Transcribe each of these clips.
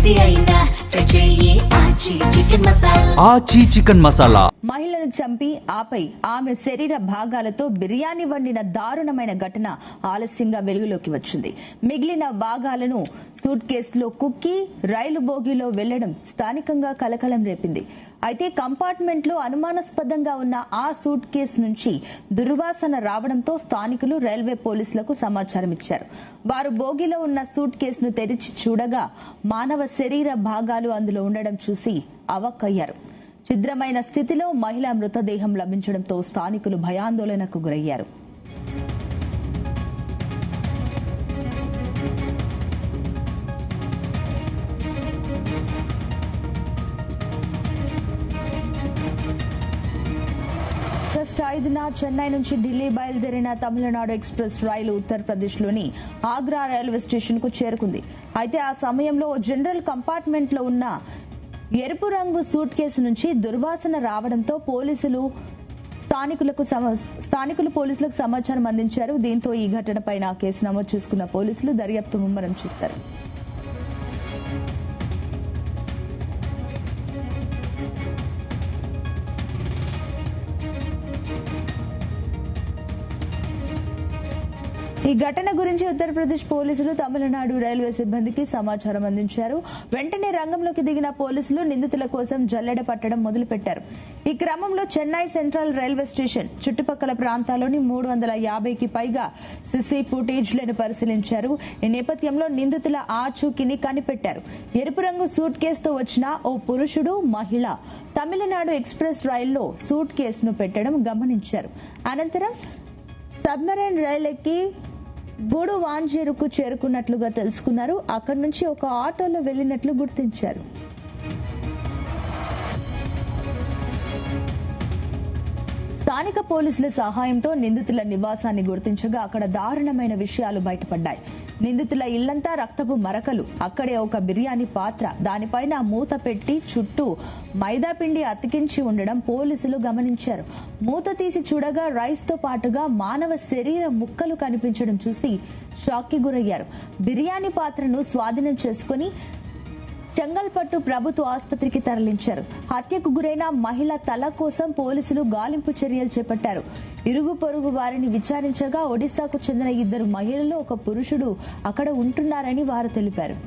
ఏది అయినా ట్రై చెయ్యి ఆచి చికెన్ మసాలా. మహిళను చంపి ఆపై ఆమె శరీర భాగాలతో బిర్యానీ వండిన దారుణమైన ఘటన ఆలస్యంగా వెలుగులోకి వచ్చింది. మిగిలిన భాగాలను సూట్ కేసులో కుక్కి రైలు బోగిలో వెళ్లడం స్థానికంగా కలకలం రేపింది. అయితే కంపార్ట్మెంట్ లో అనుమానాస్పదంగా ఉన్న ఆ సూట్ కేసు నుంచి దుర్వాసన రావడంతో స్థానికులు రైల్వే పోలీసులకు సమాచారం ఇచ్చారు. వారు బోగిలో ఉన్న సూట్ కేసును తెరిచి చూడగా మానవ శరీర భాగాలు అందులో ఉండడం చూసి అవాక్కయ్యారు. ఛిద్రమైన స్థితిలో మహిళా మృతదేహం లభించడంతో స్థానికులు భయాందోళనకు గురయ్యారు. ఆగస్టు 5న చెన్నై నుంచి ఢిల్లీ బయలుదేరిన తమిళనాడు ఎక్స్ప్రెస్ రైలు ఉత్తరప్రదేశ్లోని ఆగ్రా రైల్వే స్టేషన్ కు చేరుకుంది. అయితే ఆ సమయంలో జనరల్ కంపార్ట్మెంట్ లో ఉన్న ఎరుపు రంగు సూట్ కేసు నుంచి దుర్వాసన రావడంతో స్థానికులు పోలీసులకు సమాచారం అందించారు. దీంతో ఈ ఘటనపై కేసు నమోదు చేసుకున్న పోలీసులు దర్యాప్తు ముమ్మరం చేస్తారు. ఈ ఘటన గురించి ఉత్తరప్రదేశ్ పోలీసులు తమిళనాడు రైల్వే సిబ్బందికి సమాచారం అందించారు. వెంటనే రంగంలోకి దిగిన పోలీసులు నిందితుల కోసం జల్లెడ పట్టడం మొదలుపెట్టారు. ఈ క్రమంలో చెన్నై సెంట్రల్ రైల్వే స్టేషన్ చుట్టుపక్కల ప్రాంతాల్లోని 350కి పైగా సిసి ఫుటేజ్లను పరిశీలించారు. ఈ నేపథ్యంలో నిందితుల ఆచూకీని కనిపెట్టారు. ఎరుపు రంగు సూట్ కేసుతో వచ్చిన ఓ పురుషుడు, మహిళ తమిళనాడు ఎక్స్ప్రెస్ రైల్లో సూట్ కేసును పెట్టడం గమనించారు. అనంతరం సబ్మెరైన్ రైలు ఎక్కి గుడువాంజేరుకు చేరుకున్నట్లుగా తెలుసుకున్నారు. అక్కడి నుంచి ఒక ఆటోలో వెళ్లినట్లు గుర్తించారు. స్థానిక పోలీసుల సహాయంతో నిందితుల నివాసాన్ని గుర్తించగా అక్కడ దారుణమైన విషయాలు బయటపడ్డాయి. నిందితుల ఇళ్లంతా రక్తపు మరకలు, అక్కడే ఒక బిర్యానీ పాత్ర, దానిపైన మూత పెట్టి చుట్టూ మైదా పిండి అతికించి ఉండడం పోలీసులు గమనించారు. మూత తీసి చూడగా రైస్ తో పాటుగా మానవ శరీర ముక్కలు కనిపించడం చూసి షాక్ కి గురయ్యారు. బిర్యానీ పాత్రను స్వాధీనం చేసుకుని చెంగల్పట్టు ప్రభుత్వ ఆసుపత్రికి తరలించారు. హత్యకు గురైన మహిళ తల కోసం పోలీసులు గాలింపు చర్యలు చేపట్టారు. ఇరుగు పొరుగు వారిని విచారించగా ఒడిశాకు చెందిన 2 మహిళలు, ఒక పురుషుడు అక్కడ ఉంటున్నారని వారు తెలిపారు.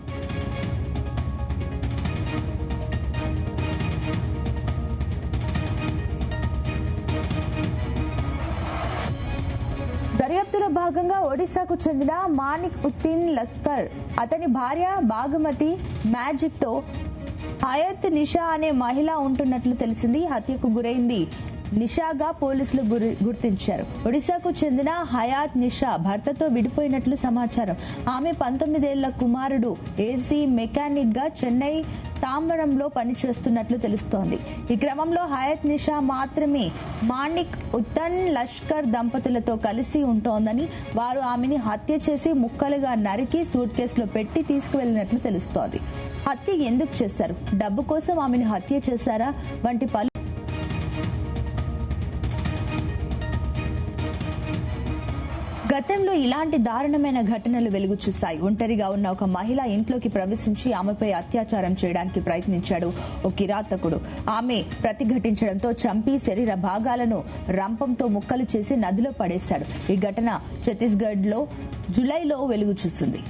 దర్యాప్తులో భాగంగా ఒడిశాకు చెందిన మానిక్ ఉద్దీన్ లస్కర్, అతని భార్య బాగమతి మ్యాజిక్ తో హయత్ నిషా అనే మహిళ ఉంటున్నట్లు తెలిసింది. హత్యకు గురైంది నిషాగా పోలీసులు గుర్తించారు. ఒడిశాకు చెందిన హయాత్ నిషా భర్తతో విడిపోయినట్లు సమాచారం. ఆమె 19 ఏళ్ల కుమారుడు ఏసీ మెకానిక్ గా చెన్నై తాంబరంలో పనిచేస్తున్నట్లు తెలుస్తోంది. ఈ క్రమంలో హయత్ నిషా మాత్రమే మానిక్ ఉద్దీన్ లష్కర్ దంపతులతో కలిసి ఉంటోందని, వారు ఆమెని హత్య చేసి ముక్కలుగా నరికి సూట్ కేసులో పెట్టి తీసుకువెళ్లినట్లు తెలుస్తోంది. హత్య ఎందుకు చేశారు, డబ్బు కోసం ఆమెను హత్య చేశారా వంటి గతంలో ఇలాంటి దారుణమైన ఘటనలు వెలుగు చూశాయి. ఒంటరిగా ఉన్న ఒక మహిళ ఇంట్లోకి ప్రవేశించి ఆమెపై అత్యాచారం చేయడానికి ప్రయత్నించాడు ఓ కిరాతకుడు. ఆమె ప్రతిఘటించడంతో చంపి శరీర భాగాలను రంపంతో ముక్కలు చేసి నదిలో పడేశాడు. ఈ ఘటన ఛత్తీస్గఢ్ లో జూలైలో వెలుగు చూసింది.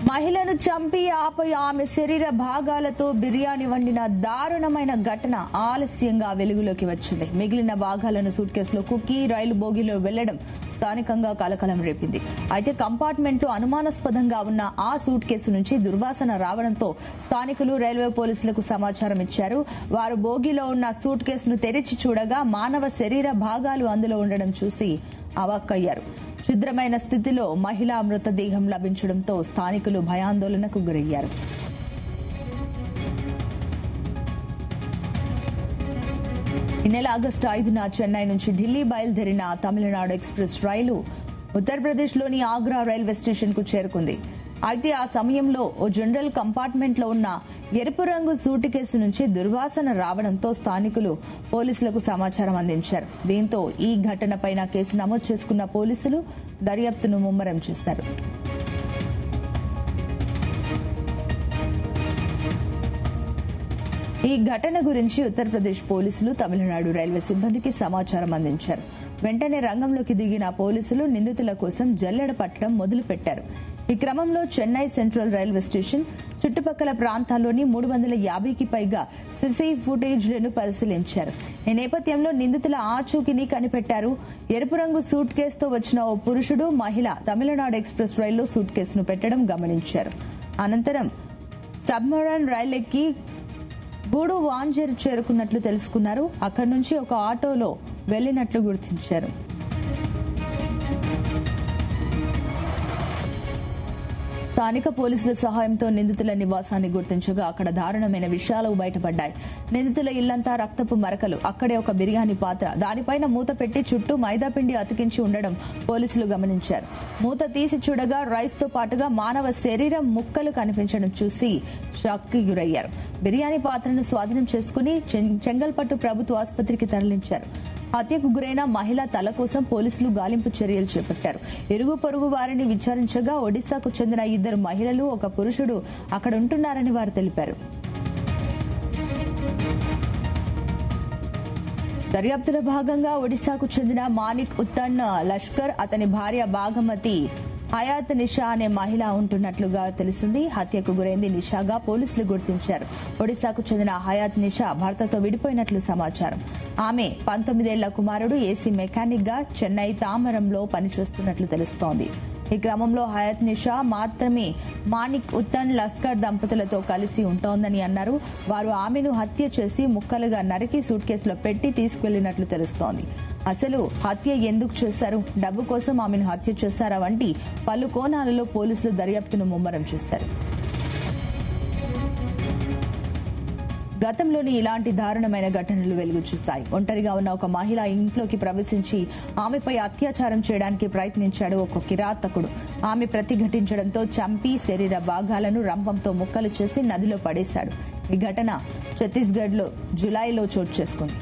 మహిళను చంపి ఆపై ఆమె శరీర భాగాలతో బిర్యానీ వండిన దారుణమైన ఘటన ఆలస్యంగా వెలుగులోకి వచ్చింది. మిగిలిన భాగాలను సూట్ కేసులో కుక్కి రైలు బోగిలో వెళ్లడం స్థానికంగా కలకలం రేపింది. అయితే కంపార్ట్మెంట్ లో అనుమానాస్పదంగా ఉన్న ఆ సూట్ కేసు నుంచి దుర్వాసన రావడంతో స్థానికులు రైల్వే పోలీసులకు సమాచారం ఇచ్చారు. వారు బోగిలో ఉన్న సూట్ కేసును తెరిచి చూడగా మానవ శరీర భాగాలు అందులో ఉండడం చూసి అవాక్కయ్యారు. ఛిద్రమైన స్థితిలో మహిళా మృతదేహం లభించడంతో స్థానికులు భయాందోళనకు గురయ్యారు. ఈ నెల ఆగస్టు 5న చెన్నై నుంచి ఢిల్లీ బయలుదేరిన తమిళనాడు ఎక్స్ప్రెస్ రైలు ఉత్తరప్రదేశ్లోని ఆగ్రా రైల్వే స్టేషన్ కు చేరుకుంది. అయితే ఆ సమయంలో ఓ జనరల్ కంపార్ట్మెంట్ లో ఉన్న ఎరుపు రంగు సూట్ కేసు నుంచి దుర్వాసన రావడంతో స్థానికులు పోలీసులకు సమాచారం అందించారు. దీంతో ఈ ఘటనపైన కేసు నమోదు చేసుకున్న పోలీసులు దర్యాప్తును ముమ్మరం చేశారు. ఈ ఘటన గురించి ఉత్తరప్రదేశ్ పోలీసులు తమిళనాడు రైల్వే సిబ్బందికి సమాచారం అందించారు. వెంటనే రంగంలోకి దిగిన పోలీసులు నిందితుల కోసం జల్లెడ పట్టడం మొదలుపెట్టారు. ఈ క్రమంలో చెన్నై సెంట్రల్ రైల్వే స్టేషన్ చుట్టుపక్కల ప్రాంతాల్లోని 350కి పైగా సీసీ ఫుటేజ్లను పరిశీలించారు. ఈ నేపథ్యంలో నిందితుల ఆచూకీని కనిపెట్టారు. ఎరుపు రంగు సూట్ కేసుతో వచ్చిన ఓ పురుషుడు, మహిళ తమిళనాడు ఎక్స్ప్రెస్ రైల్లో సూట్ కేసును పెట్టడం గమనించారు. అనంతరం సబ్మరైన్ రైలు ఎక్కి గూడు వాంజేరు చేరుకున్నట్లు తెలుసుకున్నారు. అక్కడి నుంచి ఒక ఆటోలో వెళ్లినట్లు గుర్తించారు. స్థానిక పోలీసుల సహాయంతో నిందితుల నివాసాన్ని గుర్తించగా అక్కడ దారుణమైన విషయాలు బయటపడ్డాయి. నిందితుల ఇల్లంతా రక్తపు మరకలు, అక్కడే ఒక బిర్యానీ పాత్ర, దానిపైన మూత పెట్టి చుట్టూ మైదాపిండి అతికించి ఉండడం పోలీసులు గమనించారు. మూత తీసి చూడగా రైస్ తో పాటుగా మానవ శరీరం ముక్కలు కనిపించడం చూసి షాక్ కి గురయ్యారు. బిర్యానీ పాత్రను స్వాధీనం చేసుకుని చెంగల్పట్టు ప్రభుత్వ ఆసుపత్రికి తరలించారు. హత్యకు గురైన మహిళ తల కోసం పోలీసులు గాలింపు చర్యలు చేపట్టారు. ఇరుగు పొరుగు వారిని విచారించగా ఒడిశాకు చెందిన 2 మహిళలు, ఒక పురుషుడు అక్కడ ఉంటున్నారని వారు తెలిపారు. దర్యాప్తులో భాగంగా ఒడిశాకు చెందిన మానిక్ ఉత్తన్ లష్కర్, అతని భార్య బాగమతి హయాత్ నిషా అనే మహిళ ఉంటున్నట్లుగా తెలిసింది. హత్యకు గురైంది నిషాగా పోలీసులు గుర్తించారు. ఒడిశాకు చెందిన హయాత్ నిషా భర్తతో విడిపోయినట్లు సమాచారం. ఆమె 19 ఏళ్ల కుమారుడు ఏసీ మెకానిక్ గా చెన్నై తామరంలో పనిచేస్తున్నట్లు తెలుస్తోంది. ఈ క్రమంలో హయాత్ నిషా మాత్రమే మానిక్ ఉత్తన్ లస్కర్ దంపతులతో కలిసి ఉంటోందని అన్నారు. వారు ఆమెను హత్య చేసి ముక్కలుగా నరికి సూట్ కేసులో పెట్టి తీసుకెళ్లినట్లు తెలుస్తోంది. అసలు హత్య ఎందుకు చేశారు, డబ్బు కోసం ఆమెను హత్య చేశారా వంటి పలు కోణాలలో పోలీసులు దర్యాప్తును ముమ్మరం చేశారు. గతంలోని ఇలాంటి దారుణమైన ఘటనలు వెలుగు చూశాయి. ఒంటరిగా ఉన్న ఒక మహిళ ఇంట్లోకి ప్రవేశించి ఆమెపై అత్యాచారం చేయడానికి ప్రయత్నించాడు ఒక కిరాతకుడు. ఆమె ప్రతిఘటించడంతో చంపి శరీర భాగాలను రంపంతో ముక్కలు చేసి నదిలో పడేశాడు. ఈ ఘటన ఛత్తీస్గఢ్ లో జులైలో చోటు చేసుకుంది.